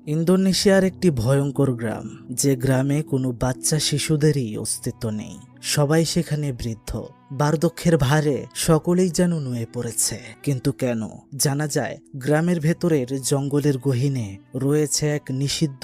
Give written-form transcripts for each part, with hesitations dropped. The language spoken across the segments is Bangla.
ইন্দোনেশিয়ার একটি ভয়ঙ্কর গ্রাম, যে গ্রামে কোনো বাচ্চা শিশুদেরই অস্তিত্ব নেই। সবাই সেখানে বৃদ্ধ, বার্ধক্যের ভারে সকলেই যেন নুয়ে পড়েছে। কিন্তু কেন? জানা যায়, গ্রামের ভেতরের জঙ্গলের গহীনে রয়েছে এক নিষিদ্ধ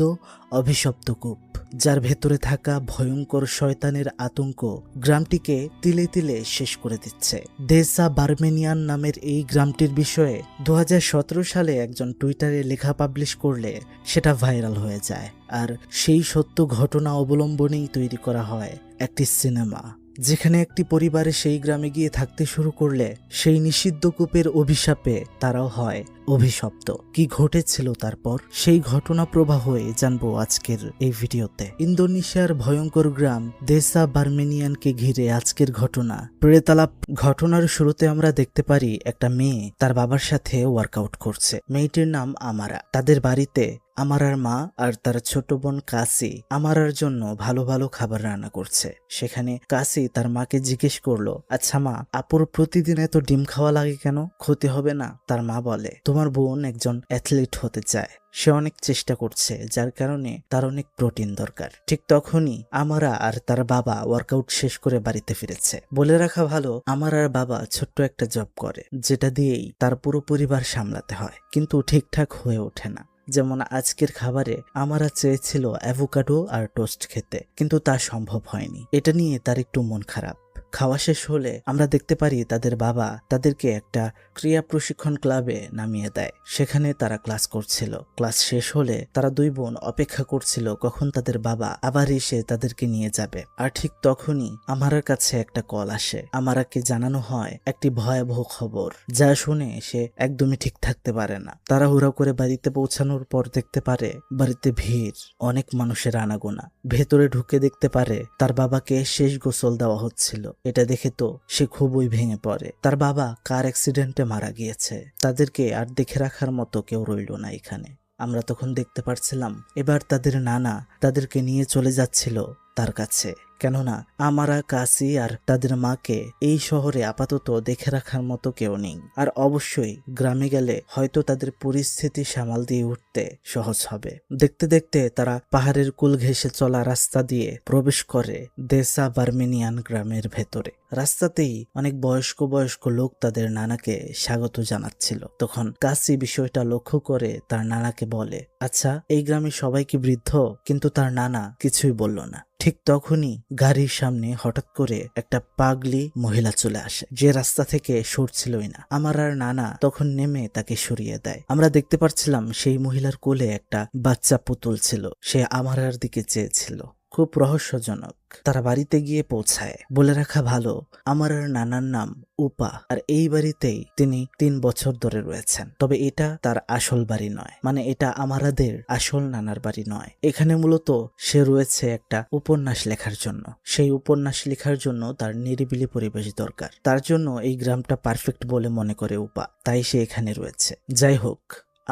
অভিশপ্ত কূপ, যার ভেতরে থাকা ভয়ঙ্কর শয়তানের আতঙ্ক গ্রামটিকে তিলে তিলে শেষ করে দিচ্ছে। দেসা বার্মেনিয়ান নামের এই গ্রামটির বিষয়ে 2017 সালে একজন টুইটারে লেখা পাবলিশ করলে সেটা ভাইরাল হয়ে যায়, আর সেই সত্য ঘটনা অবলম্বনেই তৈরি করা হয় একটি সিনেমা, যেখানে একটি পরিবারে সেই গ্রামে গিয়ে থাকতে শুরু করলে সেই নিষিদ্ধ কূপের অভিশাপে তারাও হয় অভিশপ্ত। কি ঘটেছিল তারপর, সেই ঘটনা প্রবাহে জানবো আজকের এই ভিডিওতে। ইন্দোনেশিয়ার ভয়ঙ্কর গ্রাম দেসা বার্মেনিয়ানকে ঘিরে আজকের ঘটনা প্রেতালাপ। ঘটনার শুরুতে আমরা দেখতে পারি একটা মেয়ে তার বাবার সাথে ওয়ার্কআউট করছে। মেয়েটির নাম আমারা। তাদের বাড়িতে আমারার মা আর তার ছোট বোন কাসি আমারার জন্য ভালো ভালো খাবার রান্না করছে। সেখানে কাসি তার মাকে জিজ্ঞেস করলো, আচ্ছা মা, আপুর প্রতিদিন এত ডিম খাওয়া লাগে কেন? ক্ষতি হবে না? তার মা বলে, তোমার বোন একজন অ্যাথলিট হতে চায়, সে অনেক চেষ্টা করছে, যার কারণে তার অনেক প্রোটিন দরকার। ঠিক তখনই আমারা আর তার বাবা ওয়ার্কআউট শেষ করে বাড়িতে ফিরেছে। বলে রাখা ভালো, আমার আর বাবা ছোট্ট একটা জব করে, যেটা দিয়েই তার পুরো পরিবার সামলাতে হয়, কিন্তু ঠিকঠাক হয়ে ওঠে না। যেমন আজকের খাবারে আমারা চেয়েছিল অ্যাভোকাডো আর টোস্ট খেতে, কিন্তু তা সম্ভব হয়নি। এটা নিয়ে তার একটু মন খারাপ। খাওয়া শেষ হলে আমরা দেখতে পারি তাদের বাবা তাদেরকে একটা ক্রীড়া প্রশিক্ষণ ক্লাবে নামিয়ে দেয়। সেখানে তারা ক্লাস করছিল। ক্লাস শেষ হলে তারা দুই বোন অপেক্ষা করছিল কখন তাদের বাবা আবার এসে তাদেরকে নিয়ে যাবে। আর ঠিক তখনই আমারার কাছে একটা কল আসে। আমারাকে জানানো হয় একটি ভয়াবহ খবর, যা শুনে সে একদমই ঠিক থাকতে পারে না। তাড়াহুড়া করে বাড়িতে পৌঁছানোর পর দেখতে পারে বাড়িতে ভিড়, অনেক মানুষের আনাগোনা। ভেতরে ঢুকে দেখতে পারে তার বাবাকে শেষ গোসল দেওয়া হচ্ছিল। এটা দেখে তো সে খুবই ভেঙে পড়ে। তার বাবা কার অ্যাক্সিডেন্টে মারা গিয়েছে। তাদেরকে আর দেখে রাখার মতো কেউ রইল না এখানে। আমরা তখন দেখতে পারছিলাম এবার তাদের নানা তাদেরকে নিয়ে চলে যাচ্ছিল তার কাছে, কেননা আমারা কাসি আর তাদের মাকে এই শহরে আপাতত দেখে রাখার মতো কেউ নেই। আর অবশ্যই গ্রামে গেলে হয়তো তাদের পরিস্থিতি সামাল দিয়ে উঠতে সহজ হবে। দেখতে দেখতে তারা পাহাড়ের কুল ঘেঁষে চলা রাস্তা দিয়ে প্রবেশ করে দেসা বার্মেনিয়ান গ্রামের ভেতরে। রাস্তাতেই অনেক বয়স্ক লোক তাদের নানাকে স্বাগত জানাচ্ছিল। তখন কাসি বিষয়টা লক্ষ্য করে তার নানাকে বলে, আচ্ছা, এই গ্রামে সবাই কি বৃদ্ধ? কিন্তু তার নানা কিছুই বলল না। ঠিক তখনই গাড়ির সামনে হঠাৎ করে একটা পাগলি মহিলা চলে আসে, যে রাস্তা থেকে সরছিলই না। আমার আর নানা তখন নেমে তাকে সরিয়ে দেয়। আমরা দেখতে পাচ্ছিলাম সেই মহিলার কোলে একটা বাচ্চা পুতুল ছিল। সে আমারার দিকে চেয়েছিল। খুব রহস্যজনক। তারা বাড়িতে গিয়ে পৌঁছায়। বলে রাখা ভালো, আমার নানার নাম উপা, আর এই বাড়িতেই তিনি 3 বছর ধরে রয়েছেন। তবে এটা তার আসল বাড়ি নয়, মানে এটা আমাদের আসল নানার বাড়ি নয়। এখানে মূলত সে রয়েছে একটা উপন্যাস লেখার জন্য। সেই উপন্যাস লেখার জন্য তার নিরিবিলি পরিবেশ দরকার। তার জন্য এই গ্রামটা পারফেক্ট বলে মনে করে উপা, তাই সে এখানে রয়েছে। যাই হোক,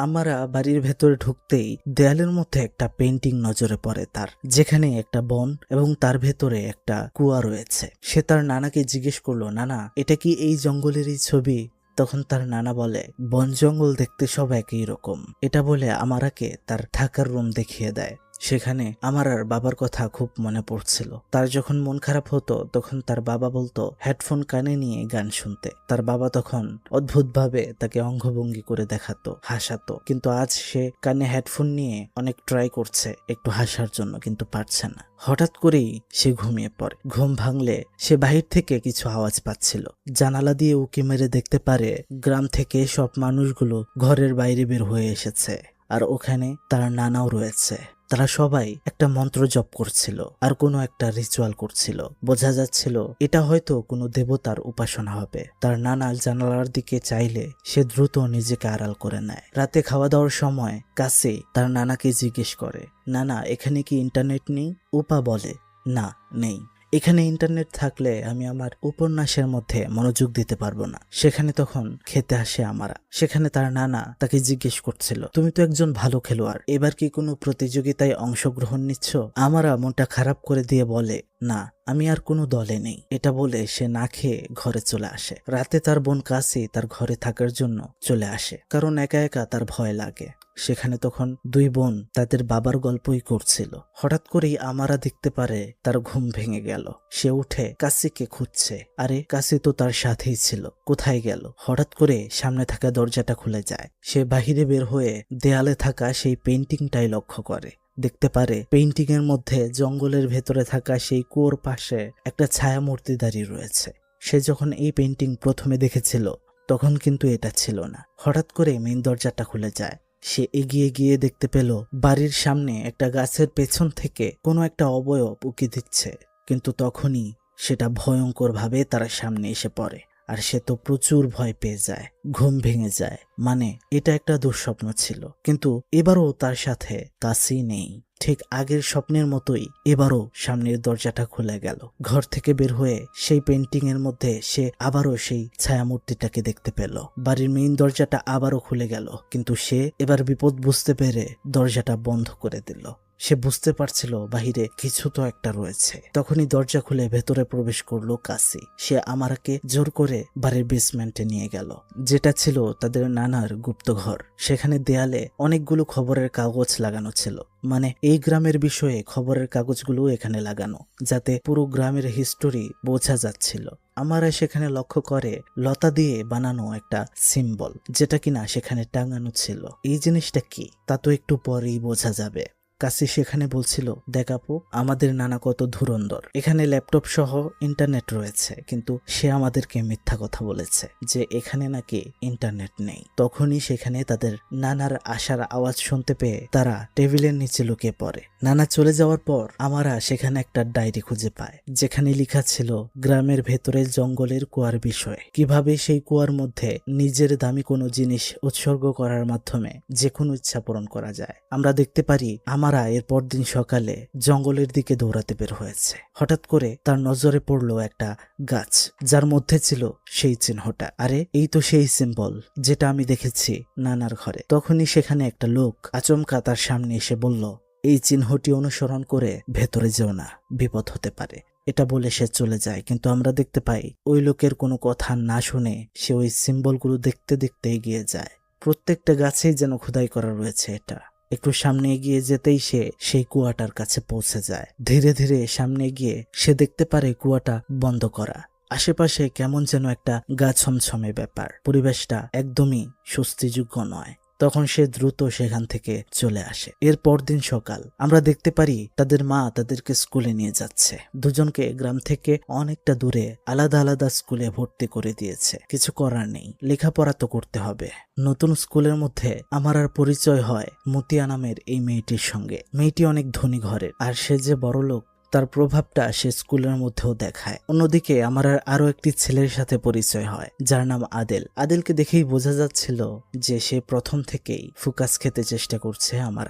আমরা বাড়ির ভেতরে ঢুকতেই দেয়ালের মধ্যে একটা পেন্টিং নজরে পড়ে তার, যেখানে একটা বন এবং তার ভেতরে একটা কুয়া রয়েছে। সে তার নানাকে জিজ্ঞেস করলো, নানা, এটা কি এই জঙ্গলেরই ছবি? তখন তার নানা বলে, বন জঙ্গল দেখতে সব একই রকম। এটা বলে আমারাকে তার থাকার রুম দেখিয়ে দেয়। সেখানে আমার আর বাবার কথা খুব মনে পড়ছিল। তার যখন মন খারাপ হতো তখন তার বাবা বলতো হেডফোন কানে নিয়ে গান শুনতে। তার বাবা তখন অদ্ভুতভাবে তাকে অঙ্গভঙ্গি করে দেখাতো, হাসাতো। কিন্তু আজ সে কানে হেডফোন নিয়ে অনেক ট্রাই করছে একটু হাসার জন্য, কিন্তু পারছে না। হঠাৎ করেই সে ঘুমিয়ে পড়ে। ঘুম ভাঙলে সে বাহির থেকে কিছু আওয়াজ পাচ্ছিল। জানালা দিয়ে উকি মেরে দেখতে পারে গ্রাম থেকে সব মানুষগুলো ঘরের বাইরে বের হয়ে এসেছে, আর ওখানে তার নানাও রয়েছে। তারা সবাই একটা মন্ত্র জপ করছিল আর কোনো একটা রিচুয়াল করছিল। বোঝা যাচ্ছিল এটা হয়তো কোনো দেবতার উপাসনা হবে। তার নানা জানালার দিকে চাইলে সে দ্রুত নিজেকে আড়াল করে নেয়। রাতে খাওয়া দাওয়ার সময় কাসি তার নানাকে জিজ্ঞেস করে, নানা, এখানে কি ইন্টারনেট নেই? উপা বলে, না, নেই। এখানে ইন্টারনেট থাকলে আমি আমার উপন্যাসের মধ্যে মনোযোগ দিতে পারবো না। সেখানে তখন খেতে আসে আমারা। সেখানে তার নানা তাকে জিজ্ঞেস করছিল, তুমি তো একজন ভালো খেলোয়াড়, এবার কি কোনো প্রতিযোগিতায় অংশগ্রহণ নিচ্ছ? আমারা মনটা খারাপ করে দিয়ে বলে, না, আমি আর কোনো দলে নেই। এটা বলে সে না খেয়ে ঘরে চলে আসে। রাতে তার বোন কাসি তার ঘরে থাকার জন্য চলে আসে, কারণ একা একা তার ভয় লাগে। সেখানে তখন দুই বোন তাদের বাবার গল্পই করছিল। হঠাৎ করেই আমারা দেখতে পারে তার ঘুম ভেঙে গেল। সে উঠে কাসিকে খুঁজছে। আরে কাসি তো তার সাথেই ছিল, কোথায় গেল? হঠাৎ করে সামনে থাকা দরজাটা খুলে যায়। সে বাহিরে বের হয়ে দেয়ালে থাকা সেই পেইন্টিংটাই লক্ষ্য করে। দেখতে পারে পেইন্টিং এর মধ্যে জঙ্গলের ভেতরে থাকা সেই কুয়োর পাশে একটা ছায়া মূর্তি দাঁড়িয়ে রয়েছে। সে যখন এই পেইন্টিং প্রথমে দেখেছিল তখন কিন্তু এটা ছিল না। হঠাৎ করে মেইন দরজাটা খুলে যায়। সে এগিয়ে গিয়ে দেখতে পেল বাড়ির সামনে একটা গাছের পেছন থেকে কোনো একটা অবয়ব উকি দিচ্ছে, কিন্তু তখনই সেটা ভয়ঙ্কর ভাবে তার সামনে এসে পড়ে। আর সে তো প্রচুর ভয় পেয়ে যায়, ঘুম ভেঙে যায়। মানে এটা একটা দুঃস্বপ্ন ছিল, কিন্তু এবারও তার সাথে কাসি নেই। ঠিক আগের স্বপ্নের মতোই এবারও সামনের দরজাটা খুলে গেল। ঘর থেকে বের হয়ে সেই পেন্টিং এর মধ্যে সে আবারও সেই ছায়ামূর্তিটাকে দেখতে পেল। বাড়ির মেইন দরজাটা আবারও খুলে গেল, কিন্তু সে এবার বিপদ বুঝতে পেরে দরজাটা বন্ধ করে দিল। সে বুঝতে পারছিল বাহিরে কিছু তো একটা রয়েছে। তখনই দরজা খুলে ভেতরে প্রবেশ করলো কাসি। সে আমারাকে জোর করে বাড়ির বেসমেন্টে নিয়ে গেল, যেটা ছিল তাদের নানার গুপ্তঘর। সেখানে দেয়ালে অনেকগুলো খবরের কাগজ লাগানো ছিল। মানে এই গ্রামের বিষয়ে খবরের কাগজগুলো এখানে লাগানো, যাতে পুরো গ্রামের হিস্টোরি বোঝা যাচ্ছিল। আমারা সেখানে লক্ষ্য করে লতা দিয়ে বানানো একটা সিম্বল, যেটা কিনা সেখানে টাঙানো ছিল। এই জিনিসটা কি তা তো একটু পরেই বোঝা যাবে। কাসি সেখানে বলছিল, দেখ আপু, আমাদের নানা কত ধুরন্ধর। এখানে ল্যাপটপ সহ ইন্টারনেট রয়েছে, কিন্তু সে আমাদেরকে মিথ্যা কথা বলেছে যে এখানে নাকি ইন্টারনেট নেই। তখনই সেখানে তাদের নানার আসার আওয়াজ শুনতে পেয়ে তারা টেবিলের নিচে লুকিয়ে পড়ে। নানা চলে যাওয়ার পর আমরা সেখানে একটা ডায়েরি খুঁজে পাই, যেখানে লেখা ছিল গ্রামের ভেতরে জঙ্গলের কুয়ার বিষয়ে। কিভাবে সেই কুয়ার মধ্যে নিজের দামি কোনো জিনিস উৎসর্গ করার মাধ্যমে যে কোনো ইচ্ছা পূরণ করা যায়। আমরা দেখতে পারি আমারা এর পরদিন সকালে জঙ্গলের দিকে দৌড়াতে বের হয়েছে। হঠাৎ করে তার নজরে পড়লো একটা গাছ, যার মধ্যে ছিল সেই চিহ্নটা। আরে এই তো সেই সিম্বল যেটা আমি দেখেছি নানার ঘরে। তখনই সেখানে একটা লোক আচমকা তার সামনে এসে বলল, এই চিহ্নটি অনুসরণ করে ভেতরে যেও না, বিপদ হতে পারে। এটা বলে সে চলে যায়, কিন্তু আমরা দেখতে পাই ওই লোকের কোনো কথা না শুনে সে ওই সিম্বলগুলো দেখতে দেখতে এগিয়ে যায়। প্রত্যেকটা গাছেই যেন খোদাই করা রয়েছে। এটা একটু সামনে এগিয়ে যেতেই সে সেই কুয়াটার কাছে পৌঁছে যায়। ধীরে ধীরে সামনে গিয়ে সে দেখতে পারে কুয়াটা বন্ধ করা। আশেপাশে কেমন যেন একটা গা ছমছমে ব্যাপার, পরিবেশটা একদমই স্বস্তিযোগ্য নয়। তখন সে দ্রুত সেখান থেকে চলে আসে। এর পরদিন সকাল আমরা দেখতে পারি তাদের মা তাদেরকে স্কুলে নিয়ে যাচ্ছে। দুজনকে গ্রাম থেকে অনেকটা দূরে আলাদা আলাদা স্কুলে ভর্তি করে দিয়েছে। কিছু করার নেই, লেখাপড়া তো করতে হবে। নতুন স্কুলের মধ্যে আমার আর পরিচয় হয় মতিয়া নামের এই মেয়েটির সঙ্গে। মেয়েটি অনেক ধনী ঘরের, আর সে যে বড়লোক তার প্রভাবটা সে স্কুলের মধ্যেও দেখায়। অন্যদিকে আমার আরো একটি ছেলের সাথে পরিচয় হয়, যার নাম আদেল। আদেলকে দেখেই বোঝা যাচ্ছিল যে সে প্রথম থেকেই ফুকাস খেতে চেষ্টা করছে। আমার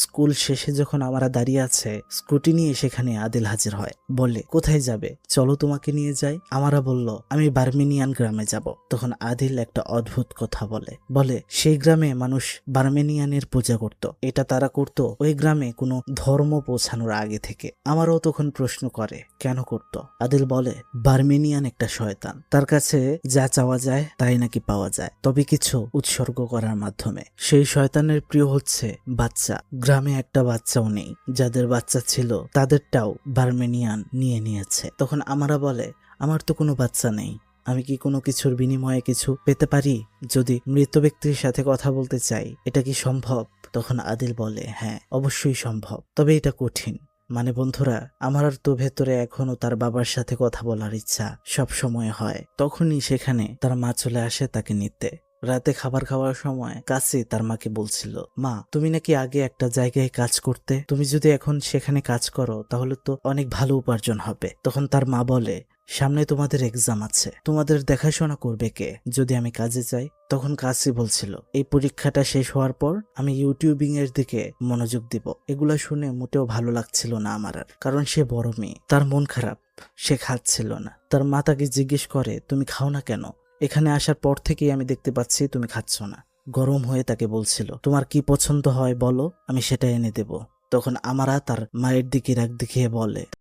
স্কুল শেষে যখন আমরা দাঁড়িয়ে আছে, স্কুটি নিয়ে সেখানে আদেল হাজির হয়। বলে, কোথায় যাবে, চলো তোমাকে নিয়ে যাই। আমরা বলল, আমি বার্মেনিয়ান গ্রামে যাব। তখন আদিল একটা অদ্ভুত কথা বলে সেই গ্রামে মানুষ বার্মেনিয়ানের পূজা করত। এটা তারা করত ওই গ্রামে কোনো ধর্ম পৌঁছানোর আগে থেকে। আমারও তখন প্রশ্ন করে, কেন করত? আদিল বলে, বার্মেনিয়ান একটা শয়তান, তার কাছে যা চাওয়া যায় তাই নাকি পাওয়া যায়, তবে কিছু উৎসর্গ করার মাধ্যমে। সেই শয়তানের প্রিয় হচ্ছে বাচ্চা। গ্রামে একটা বাচ্চাও নেই, যাদের বাচ্চা ছিল তাদেরটাও বার্মেনিয়ান নিয়ে নিয়েছে। তখন আমরা বলে, আমার তো কোনো বাচ্চা নেই, আমি কি কোনো কিছুর বিনিময়ে কিছু পেতে পারি? যদি মৃত ব্যক্তির সাথে কথা বলতে চাই, এটা কি সম্ভব? তখন আদিল বলে, হ্যাঁ অবশ্যই সম্ভব, তবে এটা কঠিন। মানে বন্ধুরা, আমার তো ভেতরে এখনো তার বাবার সাথে কথা বলার ইচ্ছা সব সময় হয়। তখনই সেখানে তার মা চলে আসে তাকে নিতে। রাতে খাবার খাওয়ার সময় কাসি তার মাকে বলছিল, মা তুমি নাকি আগে একটা জায়গায় কাজ করতে, তুমি যদি এখন সেখানে কাজ করো তাহলে তো অনেক ভালো উপার্জন হবে। তখন তার মা বলে, সামনে তোমাদের এক্সাম আছে, তোমাদের দেখাশোনা করবে কে যদি আমি কাজে যাই? তখন কাসি বলছিল, এই পরীক্ষাটা শেষ হওয়ার পর আমি ইউটিউবিং এর দিকে মনোযোগ দিব। এগুলা শুনে মোটেও ভালো লাগছিল না আমার, কারণ সে বড় মেয়ে, তার মন খারাপ, সে খাচ্ছিল না। তার মা তাকে জিজ্ঞেস করে, তুমি খাও না কেন? এখানে আসার পর থেকেই আমি দেখতে পাচ্ছি তুমি খাচ্ছ না। গরম হয়ে তাকে বলছিল, তোমার কি পছন্দ হয় বলো, আমি সেটা এনে দেব। তখন আমরা তার মায়ের দিকে রাগ দেখিয়ে বলে,